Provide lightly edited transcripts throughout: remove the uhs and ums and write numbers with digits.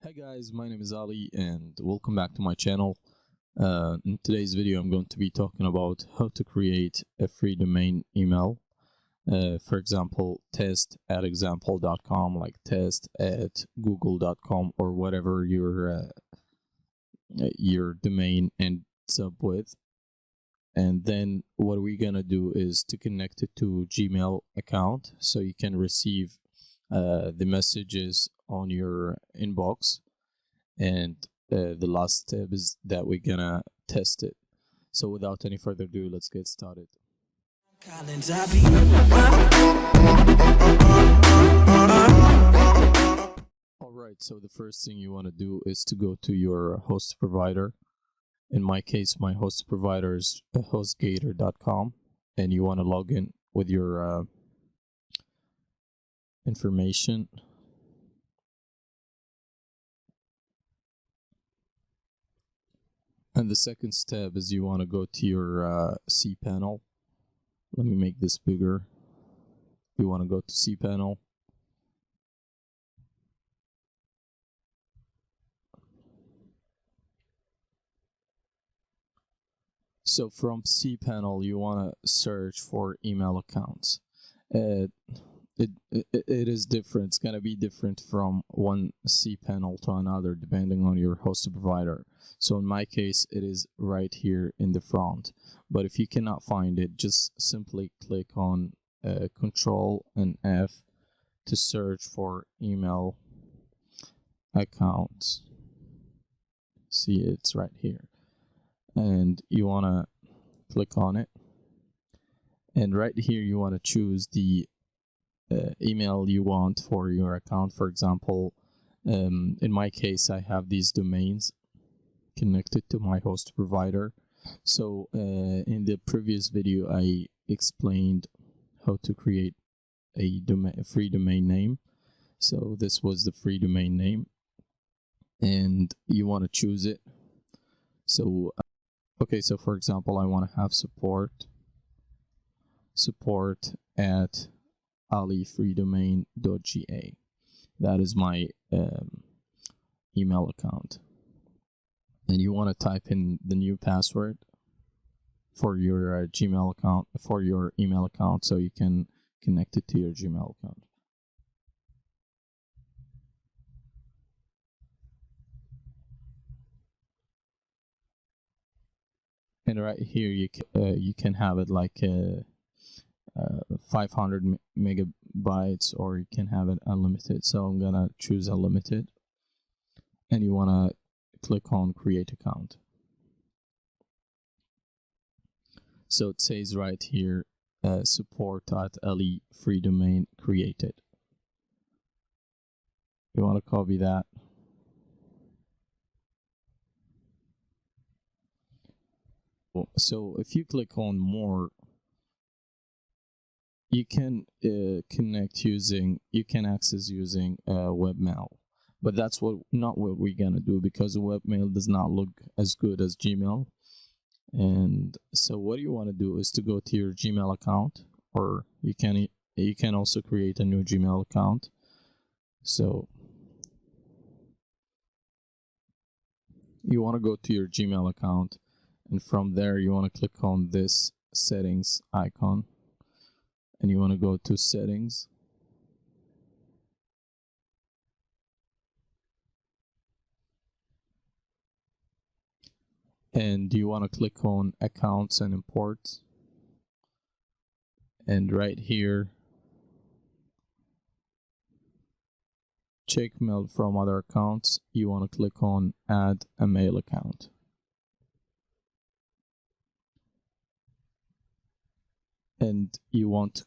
Hey guys, my name is Ali and welcome back to my channel. In today's video I'm going to be talking about how to create a free domain email. For example, test@example.com, like test@google.com, or whatever your domain ends up with. And then what we're gonna do is to connect it to Gmail account so you can receive the messages on your inbox. And the last step is that we're gonna test it. So without any further ado, let's get started. Alright, so the first thing you want to do is to go to your host provider. In my case, my host provider is hostgator.com, and you want to log in with your information. And the second step is you want to go to your cPanel. Let me make this bigger. You want to go to cPanel. So from cPanel, you want to search for email accounts. It is different. It's going to be different from one cPanel to another depending on your host provider. So in my case, it is right here in the front. But if you cannot find it, just simply click on Control and F to search for email accounts. See, it's right here. And you want to click on it. And right here, you want to choose the email you want for your account. For example, in my case, I have these domains connected to my host provider. So in the previous video, I explained how to create a free domain name. So this was the free domain name, and you want to choose it. So okay, so for example, I want to have support at alifreedomain.ga. That is my email account, and you want to type in the new password for your Gmail account, for your email account, so you can connect it to your Gmail account. And right here you can have it like 500 megabytes, or you can have it unlimited. So I'm gonna choose unlimited, and you want to click on create account. So it says right here support.ali free domain created. You want to copy that. So if you click on more, you can access using webmail, but that's not what we're gonna do, because webmail does not look as good as Gmail. And so what you want to do is to go to your Gmail account, or you can also create a new Gmail account. So you want to go to your Gmail account, and from there you want to click on this settings icon, and you want to go to settings, and you want to click on accounts and imports, and right here check mail from other accounts. You want to click on add a mail account, and you want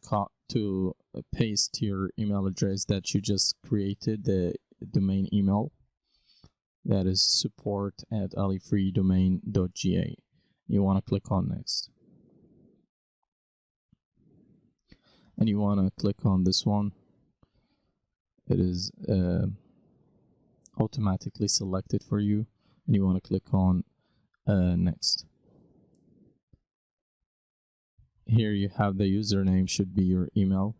to paste your email address that you just created, the domain email, that is support@alifreedomain.ga. You want to click on next, and you want to click on this one. It is automatically selected for you, and you want to click on next. Here you have the username, should be your email.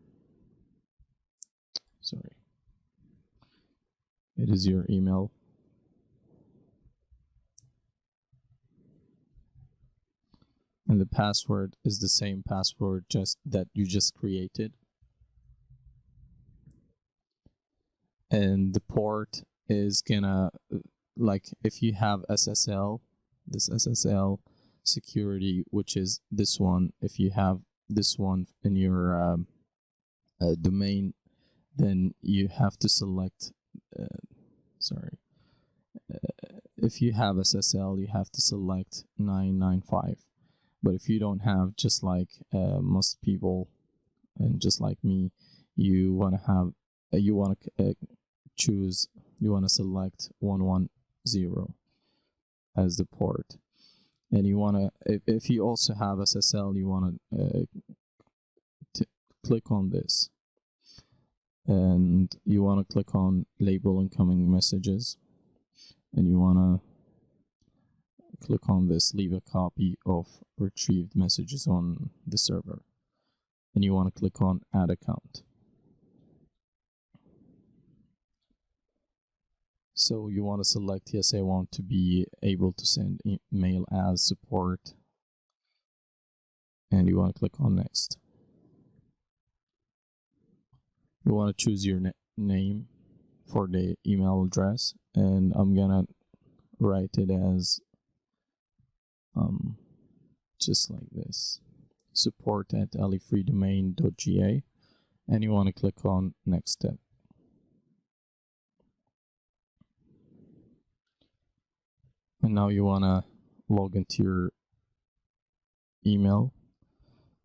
Sorry, it is your email. and the password is the same password that you just created. And the port is gonna, like, if you have SSL, this SSL security, which is this one, if you have this one in your domain, then you have to select if you have SSL, you have to select 995. But if you don't have, just like most people and just like me, you want to have you want to select 110 as the port. And you want to, if you also have SSL, you want to click on this, and you want to click on label incoming messages, and you want to click on this, leave a copy of retrieved messages on the server, and you want to click on add account. So you want to select, yes, I want to be able to send email as support, and you want to click on next. You want to choose your name for the email address, and I'm gonna write it as just like this, support@alifreedomain.ga, and you want to click on next step. And now you want to log into your email.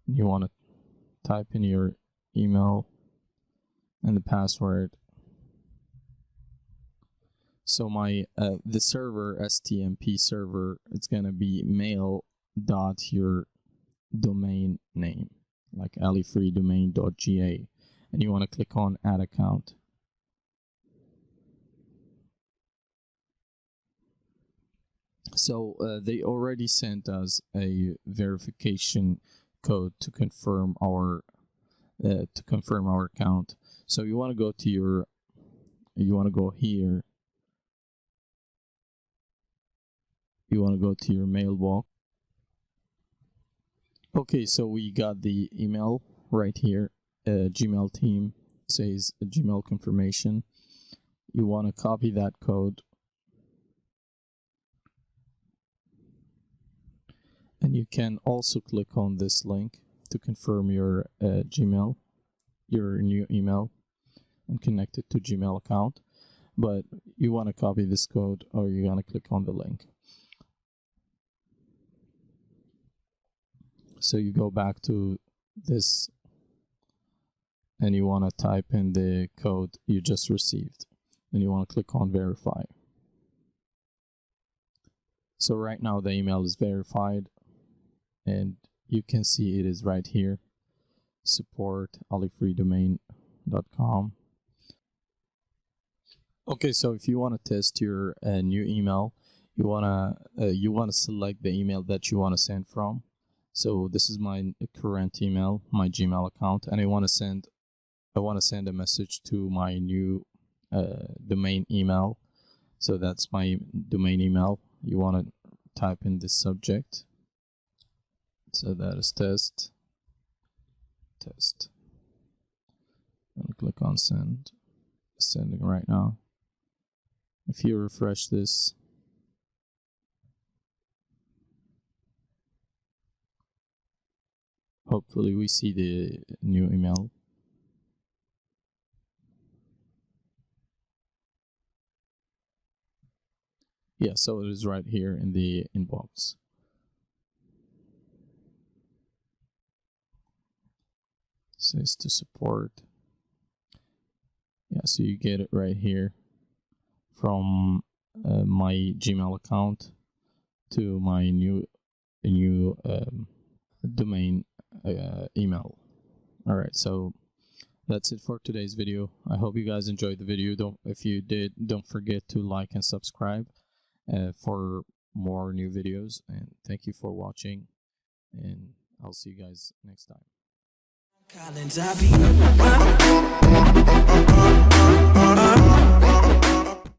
You want to type in your email and the password. So my the server, STMP server, it's gonna be mail dot your domain name, like alifreedomain.ga, and you want to click on add account. So they already sent us a verification code to confirm our account. So you want to go to your, you want to go here, you want to go to your mailbox. Okay, so we got the email right here. Gmail team says Gmail confirmation. You want to copy that code, and you can also click on this link to confirm your Gmail, your new email, and connect it to Gmail account. But you want to copy this code, or you're going to click on the link. So you go back to this, and you want to type in the code you just received, and you want to click on verify. So right now the email is verified, and you can see it is right here, support@alifreedomain.com. Okay, so if you want to test your new email, you wanna select the email that you want to send from. So this is my current email, my Gmail account, and I want to send a message to my new domain email. So that's my domain email. You want to type in this subject. So that is test. And click on send. Sending right now. If you refresh this, hopefully we see the new email. Yeah, so it is right here in the inbox. It says to support. Yeah, so you get it right here from my Gmail account to my new domain email. All right, so that's it for today's video. I hope you guys enjoyed the video. If you did, don't forget to like and subscribe for more new videos. And thank you for watching, and I'll see you guys next time.